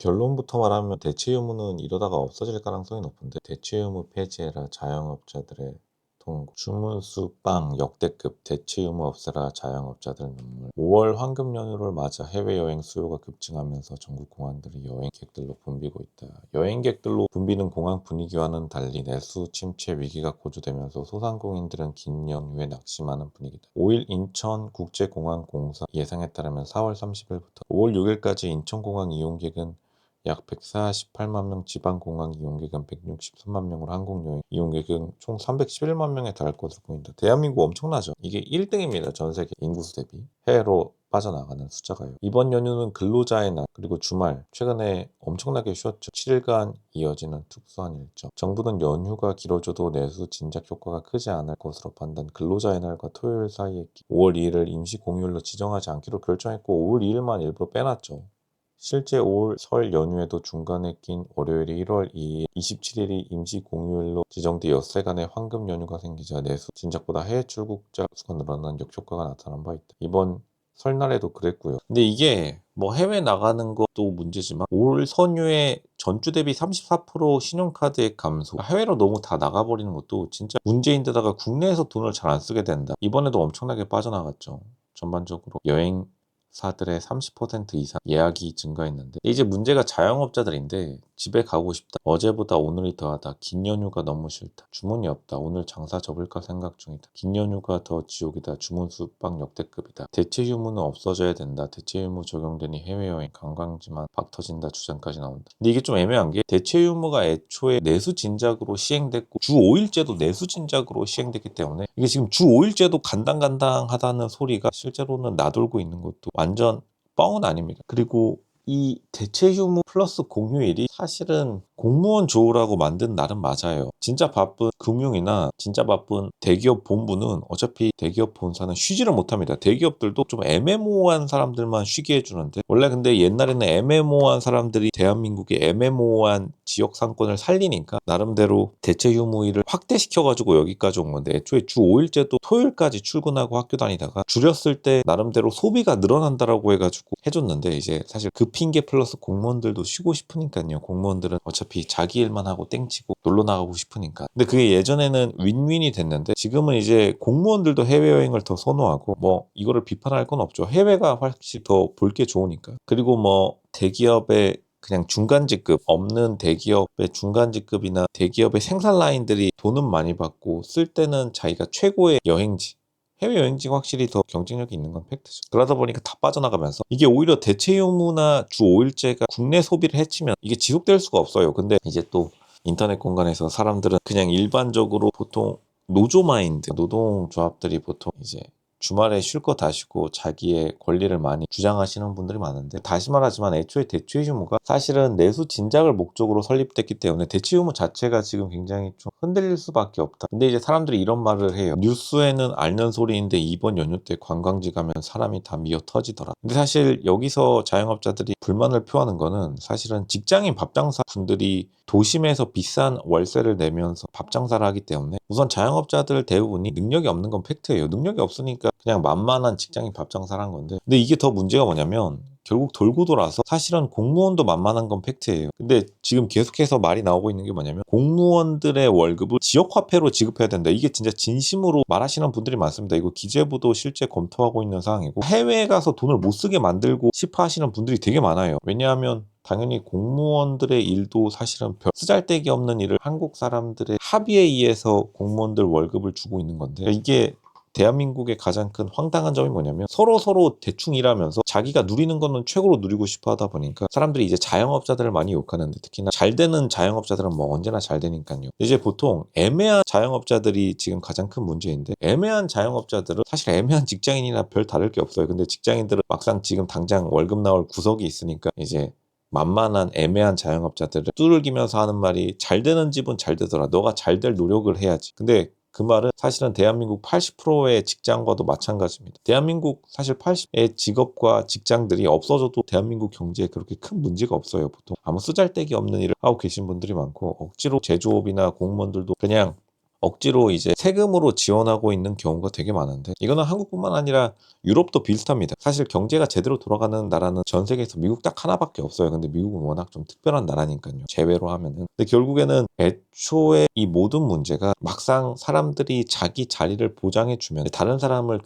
결론부터 말하면 대체 유무는 이러다가 없어질 가능성이 높은데, 대체 유무 폐지해라 자영업자들의 통고, 주문수 빵 역대급, 대체 유무 없애라 자영업자들 눈물. 5월 황금 연휴를 맞아 해외여행 수요가 급증하면서 전국 공항들이 여행객들로 붐비고 있다. 여행객들로 붐비는 공항 분위기와는 달리 내수 침체 위기가 고조되면서 소상공인들은 긴 연휴에 낙심하는 분위기다. 5일 인천국제공항공사 예상에 따르면 4월 30일부터 5월 6일까지 인천공항 이용객은 약 148만 명, 지방공항 이용객은 163만 명으로 항공여행 이용객은 총 311만 명에 달할 것으로 보인다. 대한민국 엄청나죠? 이게 1등입니다. 전 세계 인구수 대비. 해외로 빠져나가는 숫자가요. 이번 연휴는 근로자의 날, 그리고 주말, 최근에 엄청나게 쉬었죠. 7일간 이어지는 특수한 일정. 정부는 연휴가 길어져도 내수 진작 효과가 크지 않을 것으로 판단. 근로자의 날과 토요일 사이에 5월 2일을 임시 공휴일로 지정하지 않기로 결정했고 5월 2일만 일부러 빼놨죠. 실제 5월 설 연휴에도 중간에 낀 월요일이 1월 2일, 27일이 임시 공휴일로 지정돼 엿새간의 황금 연휴가 생기자 내수 진작보다 해외 출국자 수가 늘어난 역효과가 나타난 바 있다. 이번 설날에도 그랬고요. 근데 이게 뭐 해외 나가는 것도 문제지만 올 선유에 전주 대비 34% 신용카드액 감소, 해외로 너무 다 나가버리는 것도 진짜 문제인데다가 국내에서 돈을 잘 안 쓰게 된다. 이번에도 엄청나게 빠져나갔죠. 전반적으로 여행사들의 30% 이상 예약이 증가했는데, 이제 문제가 자영업자들인데 집에 가고 싶다, 어제보다 오늘이 더하다, 긴 연휴가 너무 싫다, 주문이 없다, 오늘 장사 접을까 생각 중이다, 긴 연휴가 더 지옥이다, 주문 수빵 역대급이다, 대체 유무는 없어져야 된다, 대체 유무 적용되니 해외여행 관광지만 박 터진다 주장까지 나온다. 근데 이게 좀 애매한 게, 대체 유무가 애초에 내수 진작으로 시행됐고 주 5일제도 내수 진작으로 시행됐기 때문에 이게 지금 주 5일제도 간당간당하다는 소리가 실제로는 나돌고 있는 것도 완전 뻥은 아닙니다. 그리고 이 대체 휴무 플러스 공휴일이 사실은 공무원 좋으라고 만든 날은 맞아요. 진짜 바쁜 금융이나 진짜 바쁜 대기업 본부는 어차피 대기업 본사는 쉬지를 못합니다. 대기업들도 좀 애매모호한 사람들만 쉬게 해주는데, 원래 근데 옛날에는 애매모호한 사람들이 대한민국의 애매모호한 지역 상권을 살리니까 나름대로 대체 휴무일을 확대시켜가지고 여기까지 온 건데, 애초에 주 5일제도 토요일까지 출근하고 학교 다니다가 줄였을 때 나름대로 소비가 늘어난다라고 해가지고 해줬는데, 이제 사실 그 핑계 플러스 공무원들도 쉬고 싶으니까요. 공무원들은 어차피 자기 일만 하고 땡치고 놀러 나가고 싶으니까. 근데 그게 예전에는 윈윈이 됐는데 지금은 이제 공무원들도 해외여행을 더 선호하고, 뭐 이거를 비판할 건 없죠. 해외가 훨씬 더 볼 게 좋으니까. 그리고 뭐 대기업의 그냥 중간직급, 없는 대기업의 중간직급이나 대기업의 생산 라인들이 돈은 많이 받고 쓸 때는 자기가 최고의 여행지, 해외여행지가 확실히 더 경쟁력이 있는 건 팩트죠. 그러다 보니까 다 빠져나가면서 이게 오히려 대체 유무나 주 5일제가 국내 소비를 해치면 이게 지속될 수가 없어요. 근데 이제 또 인터넷 공간에서 사람들은 그냥 일반적으로 보통 노조 마인드, 노동조합들이 보통 이제 주말에 쉴 거 다 쉬고 자기의 권리를 많이 주장하시는 분들이 많은데, 다시 말하지만 애초에 대체 유무가 사실은 내수 진작을 목적으로 설립됐기 때문에 대체 유무 자체가 지금 굉장히 좀 흔들릴 수밖에 없다. 근데 이제 사람들이 이런 말을 해요. 뉴스에는 앓는 소리인데 이번 연휴 때 관광지 가면 사람이 다 미어 터지더라. 근데 사실 여기서 자영업자들이 불만을 표하는 거는, 사실은 직장인 밥장사 분들이 도심에서 비싼 월세를 내면서 밥장사를 하기 때문에 우선 자영업자들 대부분이 능력이 없는 건 팩트예요. 능력이 없으니까 그냥 만만한 직장인 밥장사를 한 건데, 근데 이게 더 문제가 뭐냐면 결국 돌고 돌아서 사실은 공무원도 만만한 건 팩트예요. 근데 지금 계속해서 말이 나오고 있는 게 뭐냐면 공무원들의 월급을 지역화폐로 지급해야 된다. 이게 진짜 진심으로 말하시는 분들이 많습니다. 이거 기재부도 실제 검토하고 있는 사항이고, 해외에 가서 돈을 못 쓰게 만들고 싶어 하시는 분들이 되게 많아요. 왜냐하면 당연히 공무원들의 일도 사실은 별 쓰잘데기 없는 일을 한국 사람들의 합의에 의해서 공무원들 월급을 주고 있는 건데, 이게 대한민국의 가장 큰 황당한 점이 뭐냐면 서로 대충 일하면서 자기가 누리는 거는 최고로 누리고 싶어 하다 보니까 사람들이 이제 자영업자들을 많이 욕하는데, 특히나 잘 되는 자영업자들은 뭐 언제나 잘 되니까요. 이제 보통 애매한 자영업자들이 지금 가장 큰 문제인데, 애매한 자영업자들은 사실 애매한 직장인이나 별 다를 게 없어요. 근데 직장인들은 막상 지금 당장 월급 나올 구석이 있으니까 이제 만만한 애매한 자영업자들을 두들기면서 하는 말이, 잘 되는 집은 잘 되더라, 너가 잘 될 노력을 해야지. 근데 그 말은 사실은 대한민국 80%의 직장과도 마찬가지입니다. 대한민국 사실 80%의 직업과 직장들이 없어져도 대한민국 경제에 그렇게 큰 문제가 없어요. 보통 아무 쓰잘데기 없는 일을 하고 계신 분들이 많고, 억지로 제조업이나 공무원들도 그냥 억지로 이제 세금으로 지원하고 있는 경우가 되게 많은데, 이거는 한국뿐만 아니라 유럽도 비슷합니다. 사실 경제가 제대로 돌아가는 나라는 전 세계에서 미국 딱 하나밖에 없어요. 근데 미국은 워낙 좀 특별한 나라니까요. 제외로 하면은. 근데 결국에는 애초에 이 모든 문제가 막상 사람들이 자기 자리를 보장해주면 다른 사람을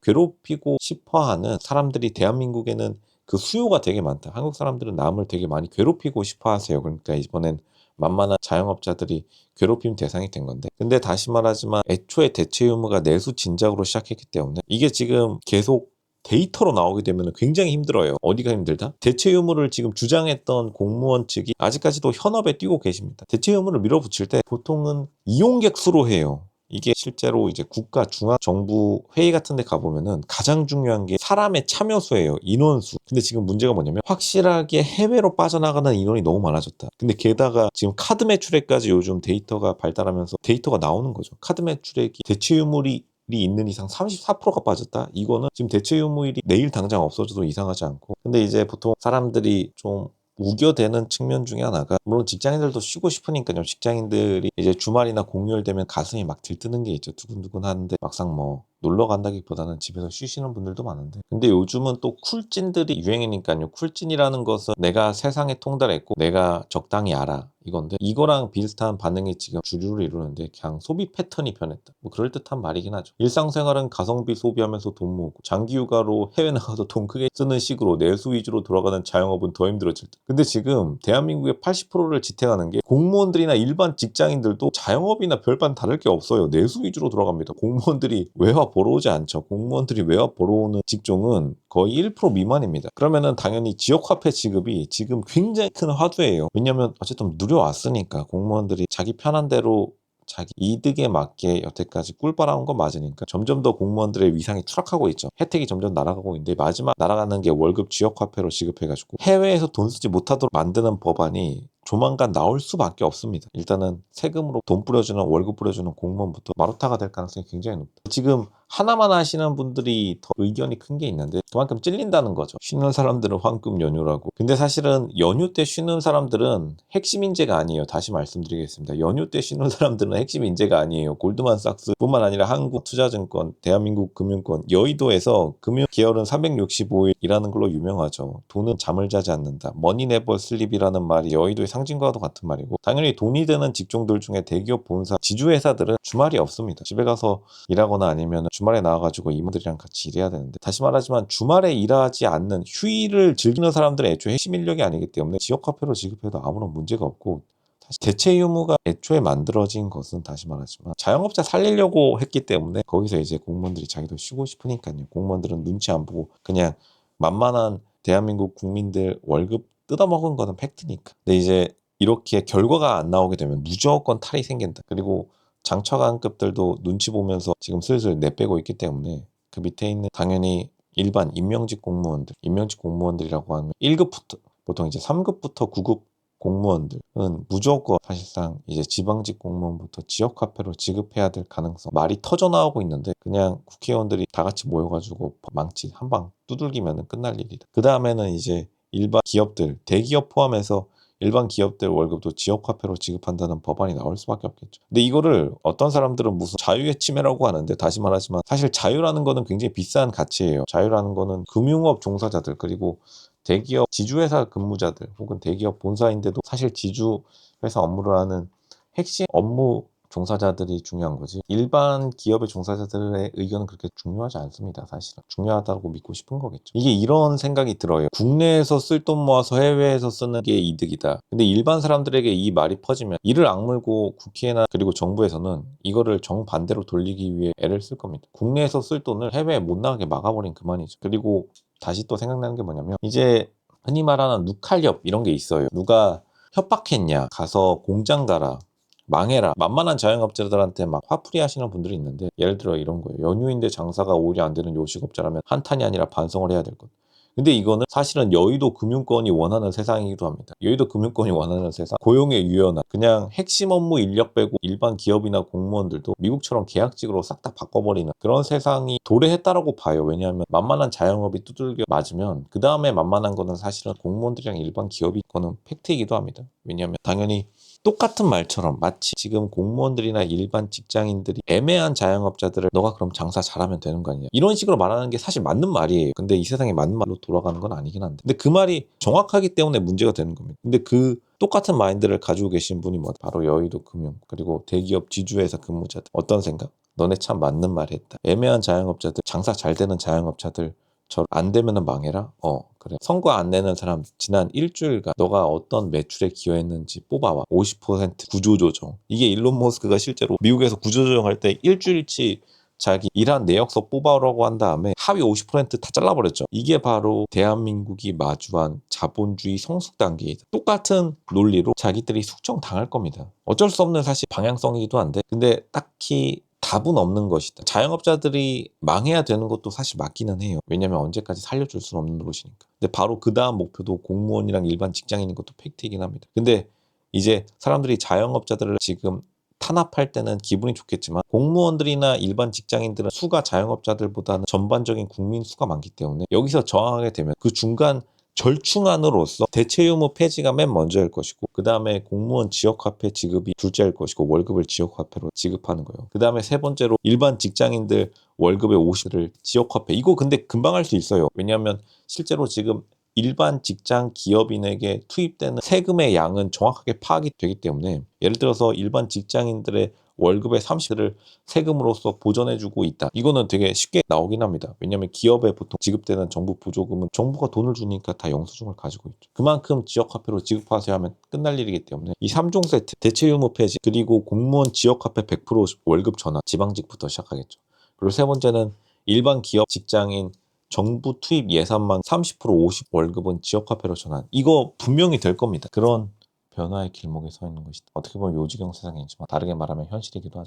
괴롭히고 싶어하는 사람들이 대한민국에는 그 수요가 되게 많다. 한국 사람들은 남을 되게 많이 괴롭히고 싶어 하세요. 그러니까 이번엔 만만한 자영업자들이 괴롭힘 대상이 된 건데, 근데 다시 말하지만 애초에 대체 유무가 내수 진작으로 시작했기 때문에 이게 지금 계속 데이터로 나오게 되면 굉장히 힘들어요. 어디가 힘들다? 대체 유무를 지금 주장했던 공무원 측이 아직까지도 현업에 뛰고 계십니다. 대체 유무를 밀어붙일 때 보통은 이용객 수로 해요. 이게 실제로 이제 국가 중앙정부 회의 같은 데 가보면은 가장 중요한 게 사람의 참여수예요. 인원수. 근데 지금 문제가 뭐냐면 확실하게 해외로 빠져나가는 인원이 너무 많아졌다. 근데 게다가 지금 카드 매출액까지 요즘 데이터가 발달하면서 데이터가 나오는 거죠. 카드 매출액이 대체 유물이 있는 이상 34%가 빠졌다? 이거는 지금 대체 유무일이 내일 당장 없어져도 이상하지 않고, 근데 이제 보통 사람들이 좀 우겨대는 측면 중에 하나가, 물론 직장인들도 쉬고 싶으니까요. 직장인들이 이제 주말이나 공휴일 되면 가슴이 막 들뜨는 게 있죠. 두근두근 하는데 막상 뭐 놀러 간다기보다는 집에서 쉬시는 분들도 많은데, 근데 요즘은 또 쿨찐들이 유행이니까요. 쿨찐이라는 것은 내가 세상에 통달했고 내가 적당히 알아, 이건데, 이거랑 비슷한 반응이 지금 주류를 이루는데 그냥 소비 패턴이 변했다. 뭐 그럴듯한 말이긴 하죠. 일상생활은 가성비 소비하면서 돈 모으고 장기휴가로 해외 나가서 돈 크게 쓰는 식으로 내수 위주로 돌아가는 자영업은 더 힘들어질 듯. 근데 지금 대한민국의 80%를 지탱하는 게 공무원들이나 일반 직장인들도 자영업이나 별반 다를 게 없어요. 내수 위주로 돌아갑니다. 공무원들이 외화 보러 오지 않죠. 공무원들이 외화 보러 오는 직종은 거의 1% 미만입니다. 그러면은 당연히 지역화폐 지급이 지금 굉장히 큰 화두예요. 왜냐면 어쨌든 누려왔으니까 공무원들이 자기 편한 대로 자기 이득에 맞게 여태까지 꿀 빨아온 건 맞으니까 점점 더 공무원들의 위상이 추락하고 있죠. 혜택이 점점 날아가고 있는데 마지막 날아가는 게 월급 지역화폐로 지급해가지고 해외에서 돈 쓰지 못하도록 만드는 법안이 조만간 나올 수밖에 없습니다. 일단은 세금으로 돈 뿌려주는, 월급 뿌려주는 공무원부터 마루타가 될 가능성이 굉장히 높다. 지금 하나만 하시는 분들이 더 의견이 큰 게 있는데 그만큼 찔린다는 거죠. 쉬는 사람들은 황금 연휴라고. 근데 사실은 연휴 때 쉬는 사람들은 핵심 인재가 아니에요. 다시 말씀드리겠습니다. 연휴 때 쉬는 사람들은 핵심 인재가 아니에요. 골드만삭스뿐만 아니라 한국투자증권, 대한민국금융권, 여의도에서 금융 계열은 365일이라는 걸로 유명하죠. 돈은 잠을 자지 않는다. 머니 네버 슬립이라는 말이 여의도의 상징과도 같은 말이고, 당연히 돈이 되는 직종들 중에 대기업 본사, 지주회사들은 주말이 없습니다. 집에 가서 일하거나 아니면 주말에 나와가지고 이모들이랑 같이 일해야 되는데, 다시 말하지만 주말에 일하지 않는 휴일을 즐기는 사람들은 애초에 핵심 인력이 아니기 때문에 지역화폐로 지급해도 아무런 문제가 없고, 다시 대체 유무가 애초에 만들어진 것은 다시 말하지만 자영업자 살리려고 했기 때문에 거기서 이제 공무원들이 자기도 쉬고 싶으니까요. 공무원들은 눈치 안 보고 그냥 만만한 대한민국 국민들 월급 뜯어먹은 거는 팩트니까. 근데 이제 이렇게 결과가 안 나오게 되면 무조건 탈이 생긴다. 그리고 장차관급들도 눈치 보면서 지금 슬슬 내빼고 있기 때문에 그 밑에 있는 당연히 일반 임명직 공무원들이라고 하면 1급부터 보통 이제 3급부터 9급 공무원들은 무조건 사실상 이제 지방직 공무원부터 지역화폐로 지급해야 될 가능성, 말이 터져 나오고 있는데 그냥 국회의원들이 다 같이 모여가지고 망치 한 방 두들기면 끝날 일이다. 그 다음에는 이제 일반 기업들, 대기업 포함해서 일반 기업들 월급도 지역화폐로 지급한다는 법안이 나올 수밖에 없겠죠. 근데 이거를 어떤 사람들은 무슨 자유의 침해라고 하는데, 다시 말하지만 사실 자유라는 거는 굉장히 비싼 가치예요. 자유라는 거는 금융업 종사자들, 그리고 대기업 지주회사 근무자들 혹은 대기업 본사인데도 사실 지주회사 업무를 하는 핵심 업무 종사자들이 중요한 거지, 일반 기업의 종사자들의 의견은 그렇게 중요하지 않습니다. 사실은 중요하다고 믿고 싶은 거겠죠. 이게 이런 생각이 들어요. 국내에서 쓸 돈 모아서 해외에서 쓰는 게 이득이다. 근데 일반 사람들에게 이 말이 퍼지면 이를 악물고 국회나 그리고 정부에서는 이거를 정반대로 돌리기 위해 애를 쓸 겁니다. 국내에서 쓸 돈을 해외에 못 나가게 막아버린 그만이죠. 그리고 다시 또 생각나는 게 뭐냐면, 이제 흔히 말하는 누칼협 이런 게 있어요. 누가 협박했냐, 가서 공장 가라, 망해라, 만만한 자영업자들한테 막 화풀이 하시는 분들이 있는데, 예를 들어 이런 거예요. 연휴인데 장사가 오히려 안 되는 요식업자라면 한탄이 아니라 반성을 해야 될 것. 근데 이거는 사실은 여의도 금융권이 원하는 세상이기도 합니다. 여의도 금융권이 원하는 세상, 고용의 유연함, 그냥 핵심 업무 인력 빼고 일반 기업이나 공무원들도 미국처럼 계약직으로 싹 다 바꿔버리는 그런 세상이 도래했다라고 봐요. 왜냐하면 만만한 자영업이 두들겨 맞으면 그 다음에 만만한 거는 사실은 공무원들이랑 일반 기업이, 거는 팩트이기도 합니다. 왜냐하면 당연히 똑같은 말처럼 마치 지금 공무원들이나 일반 직장인들이 애매한 자영업자들을 너가 그럼 장사 잘하면 되는 거 아니냐 이런 식으로 말하는 게 사실 맞는 말이에요. 근데 이 세상에 맞는 말로 돌아가는 건 아니긴 한데 근데 그 말이 정확하기 때문에 문제가 되는 겁니다. 근데 그 똑같은 마인드를 가지고 계신 분이 뭐 바로 여의도 금융 그리고 대기업 지주회사 근무자들 어떤 생각? 너네 참 맞는 말 했다. 애매한 자영업자들 장사 잘 되는 자영업자들 저 안 되면은 망해라? 그래. 선거 안 내는 사람 지난 일주일간 너가 어떤 매출에 기여했는지 뽑아와. 50% 구조조정. 이게 일론 머스크가 실제로 미국에서 구조조정할 때 일주일치 자기 일한 내역서 뽑아오라고 한 다음에 하위 50%다 잘라버렸죠. 이게 바로 대한민국이 마주한 자본주의 성숙 단계이다. 똑같은 논리로 자기들이 숙청당할 겁니다. 어쩔 수 없는 사실 방향성이기도 한데 근데 딱히 답은 없는 것이다. 자영업자들이 망해야 되는 것도 사실 맞기는 해요. 왜냐면 언제까지 살려줄 수는 없는 노릇이니까. 근데 바로 그 다음 목표도 공무원이랑 일반 직장인인 것도 팩트이긴 합니다. 근데 이제 사람들이 자영업자들을 지금 탄압할 때는 기분이 좋겠지만 공무원들이나 일반 직장인들은 수가 자영업자들보다는 전반적인 국민 수가 많기 때문에 여기서 저항하게 되면 그 중간 절충안으로서 대체 의무 폐지가 맨 먼저일 것이고 그 다음에 공무원 지역화폐 지급이 둘째일 것이고 월급을 지역화폐로 지급하는 거예요. 그 다음에 세 번째로 일반 직장인들 월급의 50을 지역화폐. 이거 근데 금방 할 수 있어요. 왜냐하면 실제로 지금 일반 직장 기업인에게 투입되는 세금의 양은 정확하게 파악이 되기 때문에 예를 들어서 일반 직장인들의 월급의 30을 세금으로서 보전해주고 있다. 이거는 되게 쉽게 나오긴 합니다. 왜냐하면 기업에 보통 지급되는 정부 보조금은 정부가 돈을 주니까 다 영수증을 가지고 있죠. 그만큼 지역화폐로 지급하세요 하면 끝날 일이기 때문에 이 3종 세트, 대체 유무 폐지, 그리고 공무원 지역화폐 100% 월급 전환, 지방직부터 시작하겠죠. 그리고 세 번째는 일반 기업 직장인 정부 투입 예산만 30% 50 월급은 지역화폐로 전환. 이거 분명히 될 겁니다. 그런 변화의 길목에 서 있는 것이다. 어떻게 보면 요지경 세상이지만 다르게 말하면 현실이기도 하죠.